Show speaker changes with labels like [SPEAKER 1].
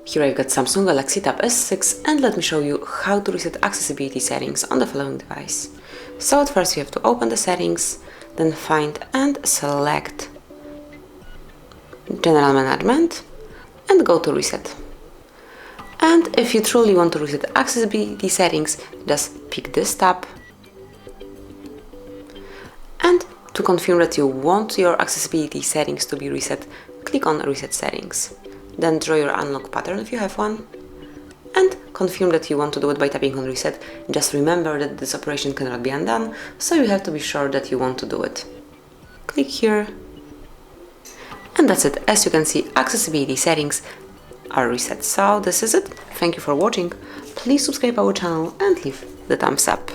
[SPEAKER 1] Here I've got Samsung Galaxy Tab S6 and let me show you how to reset accessibility settings on the following device. So at first you have to open the settings, then find and select General Management and go to Reset. And if you truly want to reset accessibility settings, just pick this tab. And to confirm that you want your accessibility settings to be reset, click on Reset Settings. Then draw your unlock pattern if you have one. And confirm that you want to do it by tapping on Reset. Just remember that this operation cannot be undone, so you have to be sure that you want to do it. Click here. And that's it. As you can see, accessibility settings are reset. So this is it. Thank you for watching. Please subscribe our channel and leave the thumbs up.